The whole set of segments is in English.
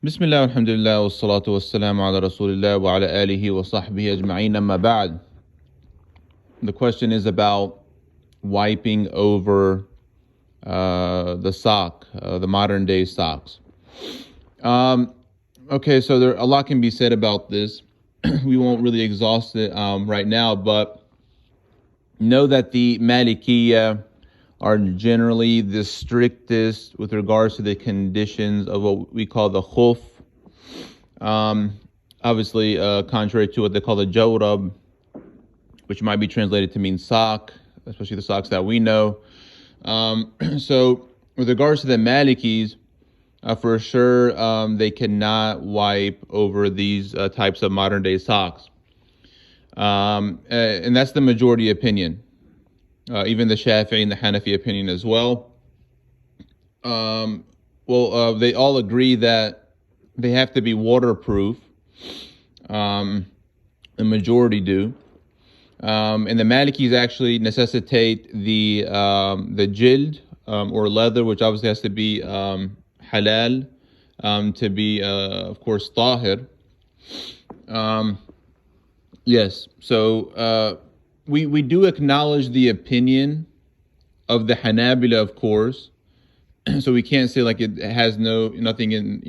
Bismillah, alhamdulillah, wassalatu wassalamu ala rasulillah wa ala alihi wa sahbihi ajma'in, amma ba'd. The question is about wiping over the sock, the modern day socks. Okay, so a lot can be said about this. We won't really exhaust it right now, but know that the Malikiyah are generally the strictest with regards to the conditions of what we call the Khuff. Obviously, contrary to what they call the Jawrab, which might be translated to mean sock, especially the socks that we know. So with regards to the Malikis, for sure, they cannot wipe over these types of modern day socks. And that's the majority opinion. Even the Shafi and the Hanafi opinion as well. They all agree that they have to be waterproof. The majority do. And the Malikis actually necessitate the jild or leather, which obviously has to be halal, to be, of course, tahir. Yes, so we do acknowledge the opinion of the Hanabila, of course. So we can't say like it has nothing in,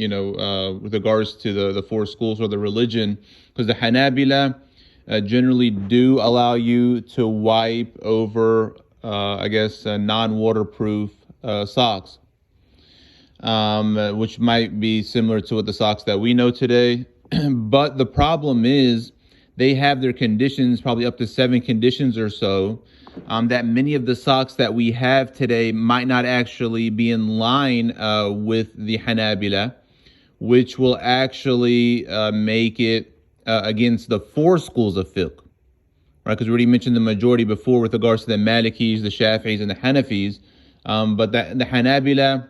with regards to the four schools or the religion, because the Hanabila generally do allow you to wipe over, non-waterproof socks, which might be similar to what the socks that we know today. But the problem is they have their conditions, probably up to 7 conditions or so, that many of the socks that we have today might not actually be in line with the Hanabila, which will actually make it against the 4 schools of fiqh, right? Because we already mentioned the majority before with regards to the Malikis, the Shafis, and the Hanafis, but the Hanabila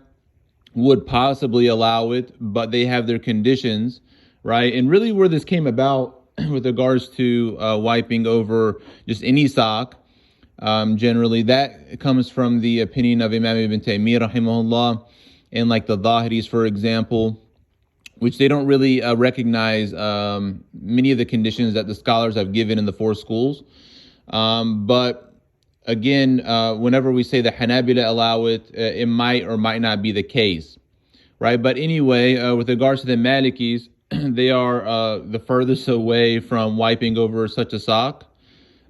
would possibly allow it, but they have their conditions, right? And really where this came about with regards to wiping over just any sock, generally that comes from the opinion of Imam Ibn Taymiyyah rahimahullah, and like the Zahiris, for example, which they don't really recognize many of the conditions that the scholars have given in the 4 schools. But again, whenever we say the Hanabila allow it, it might or might not be the case, right? But anyway, with regards to the Malikis, they are the furthest away from wiping over such a sock.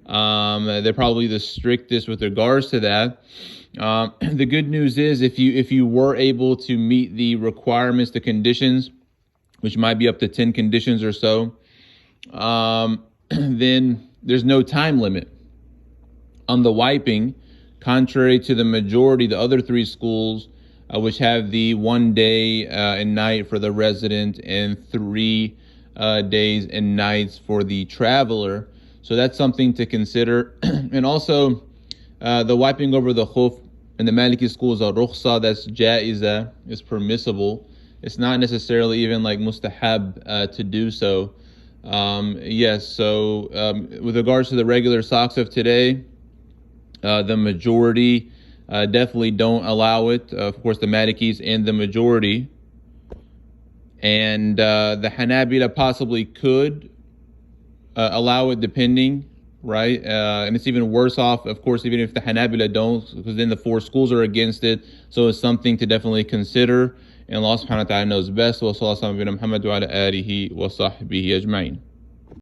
They're probably the strictest with regards to that. The good news is if you were able to meet the requirements, the conditions, which might be up to 10 conditions or so, then there's no time limit on the wiping, contrary to the majority, the other 3 schools, which have the 1 day and night for the resident and 3 days and nights for the traveler. So that's something to consider. And also the wiping over the Khuff in the Maliki schools are rukhsa, that's jaiza, is permissible. It's not necessarily even like mustahab to do so. Yes, so with regards to the regular socks of today, the majority definitely don't allow it. Of course, the Malikis and the majority. And the Hanabila possibly could allow it depending, right? And it's even worse off, of course, even if the Hanabila don't, because then the 4 schools are against it. So it's something to definitely consider. And Allah subhanahu wa ta'ala knows best. Wa sallallahu alaihi wa sallam wa ala alihi wa sahbihi ajma'in.